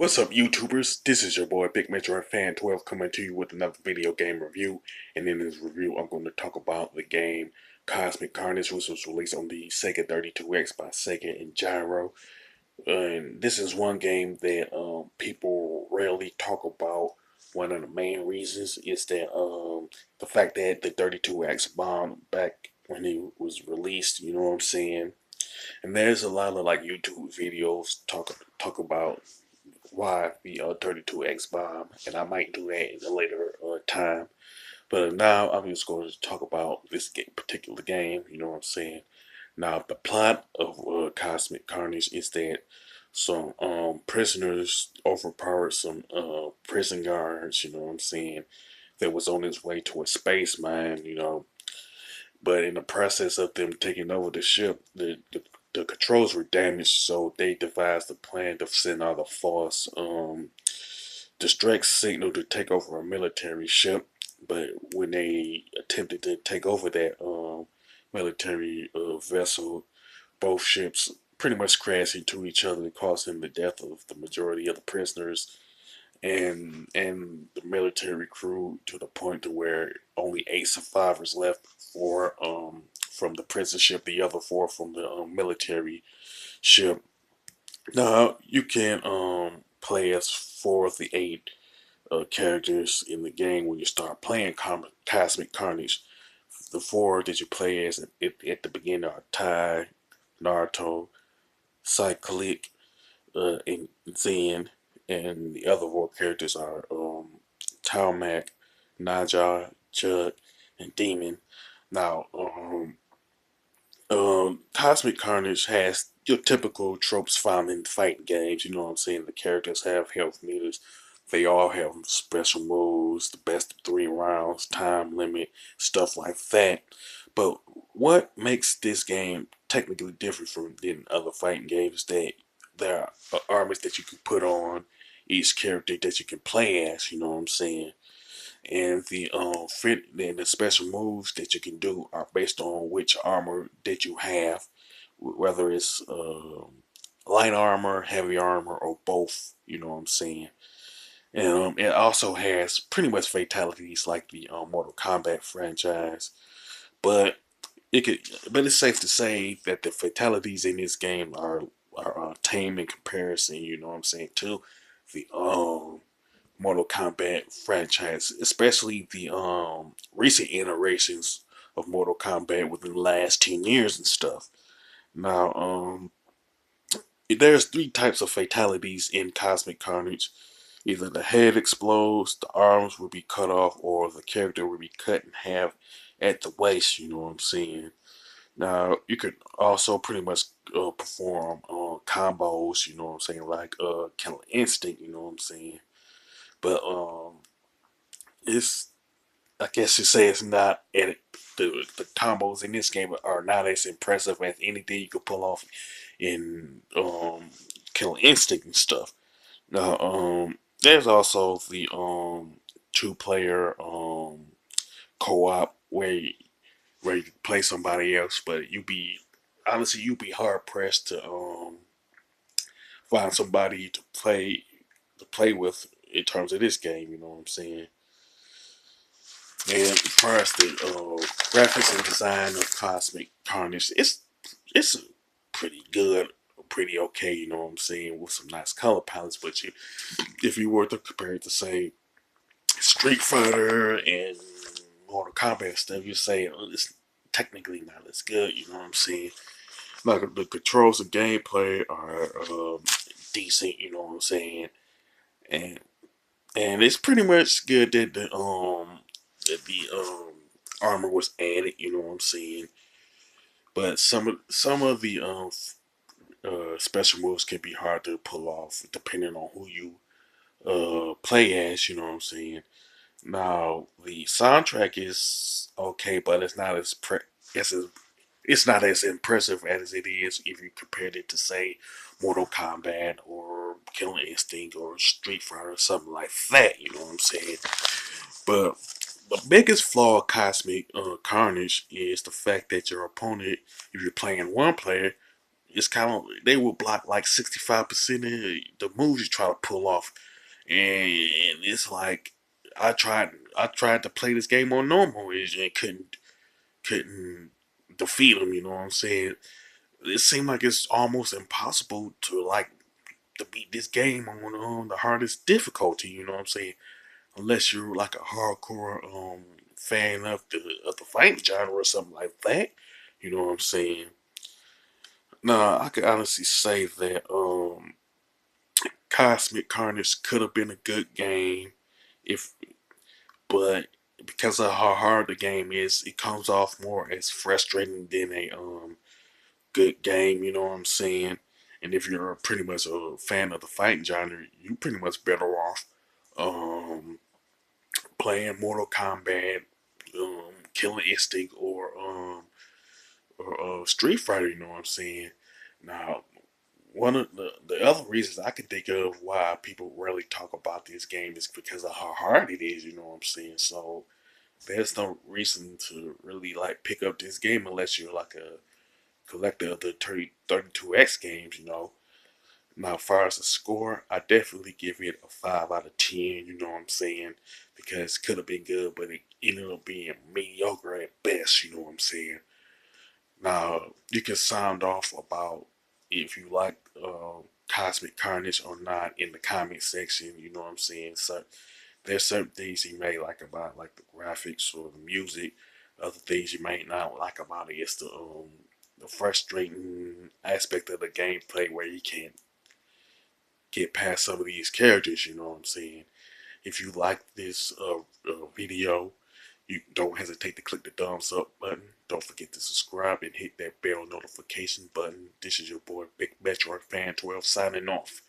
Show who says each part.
Speaker 1: What's up, YouTubers? This is your boy Big Metroid Fan 12 coming to you with another video game review. And in this review, I'm going to talk about the game Cosmic Carnage, which was released on the Sega 32X by Sega and Gyro. And this is one game that people rarely talk about. One of the main reasons is that the fact that the 32X bombed back when it was released. You know what I'm saying? And there's a lot of like YouTube videos talk about why the 32X bomb, and I might do that in a later time. But now I'm just going to talk about this particular game. You know what I'm saying? Now the plot of Cosmic Carnage is that some prisoners overpowered some prison guards. You know what I'm saying? That was on his way to a space mine. But in the process of them taking over the ship, the controls were damaged, so they devised a plan to send out a false distress signal to take over a military ship. But when they attempted to take over that military vessel, both ships pretty much crashed into each other, causing the death of the majority of the prisoners and the military crew, to the point to where only 8 survivors left, four from the prison ship, the other four from the military ship. Now you can play as 4 of the 8 characters in the game when you start playing Cosmic Carnage. The 4 that you play as at the beginning are Tai, Naruto, Cyclic, and Zen, and the other 4 characters are Talmac, Naja, Chug, and Demon. Now, Cosmic Carnage has your typical tropes found in fighting games. You know what I'm saying? The characters have health meters. They all have special moves, the best of 3 rounds, time limit, stuff like that. But what makes this game technically different from than other fighting games is that there are armors that you can put on each character that you can play as. You know what I'm saying? And the special moves that you can do are based on which armor that you have, whether it's light armor, heavy armor, or both. You know what I'm saying? And it also has pretty much fatalities like the Mortal Kombat franchise, but but it's safe to say that the fatalities in this game are tame in comparison. You know what I'm saying, to the Mortal Kombat franchise, especially the recent iterations of Mortal Kombat within the last 10 years and stuff. Now, there's 3 types of fatalities in Cosmic Carnage. Either the head explodes, the arms will be cut off, or the character will be cut in half at the waist. You know what I'm saying? Now, you could also pretty much perform combos. You know what I'm saying? Like Killer Instinct. You know what I'm saying? But it's, I guess you say, it's not the combos in this game are not as impressive as anything you could pull off in Killer Instinct and stuff. Now, there's also the 2-player co-op where you play somebody else, but you'd be hard pressed to find somebody to play with in terms of this game. You know what I'm saying? And as far as the graphics and design of Cosmic Carnage, it's pretty good, pretty okay. You know what I'm saying, with some nice color palettes. But if you were to compare it to, say, Street Fighter and Mortal Kombat stuff, you say it's technically not as good. You know what I'm saying? Like the controls and gameplay are decent. You know what I'm saying? And it's pretty much good that the armor was added. You know what I'm saying? But some of the special moves can be hard to pull off depending on who you play as. You know what I'm saying? Now the soundtrack is okay, but it's as it's not as impressive as it is if you compared it to, say, Mortal Kombat or Killer Instinct or Street Fighter or something like that. You know what I'm saying? But the biggest flaw of Cosmic Carnage is the fact that your opponent, if you're playing one player, it's kind of, they will block like 65% of the moves you try to pull off, and it's like I tried to play this game on normal and couldn't defeat them. You know what I'm saying? It seemed like it's almost impossible to beat this game on the hardest difficulty. You know what I'm saying? Unless you're like a hardcore fan of the fighting genre or something like that. You know what I'm saying? Nah, I could honestly say that Cosmic Carnage could have been a good game if, but because of how hard the game is, it comes off more as frustrating than a good game. You know what I'm saying? And if you're pretty much a fan of the fighting genre, you pretty much better off um playing Mortal Kombat, Killer Instinct, or Street Fighter. You know what I'm saying? Now, one of the other reasons I can think of why people rarely talk about this game is because of how hard it is. You know what I'm saying? So there's no reason to really like pick up this game unless you're like a collector of the 32X games. You know. Now, as far as the score, I definitely give it a 5 out of 10. You know what I'm saying? Because it could have been good, but it ended up being mediocre at best. You know what I'm saying? Now, you can sound off about if you like Cosmic Carnage or not in the comment section. You know what I'm saying? So there's certain things you may like about like the graphics or the music. Other things you might not like about it is the frustrating aspect of the gameplay where you can't get past some of these characters. You know what I'm saying? If you like this video, you don't hesitate to click the thumbs up button. Don't forget to subscribe and hit that bell notification button. This is your boy Big Metroid Fan 12 signing off.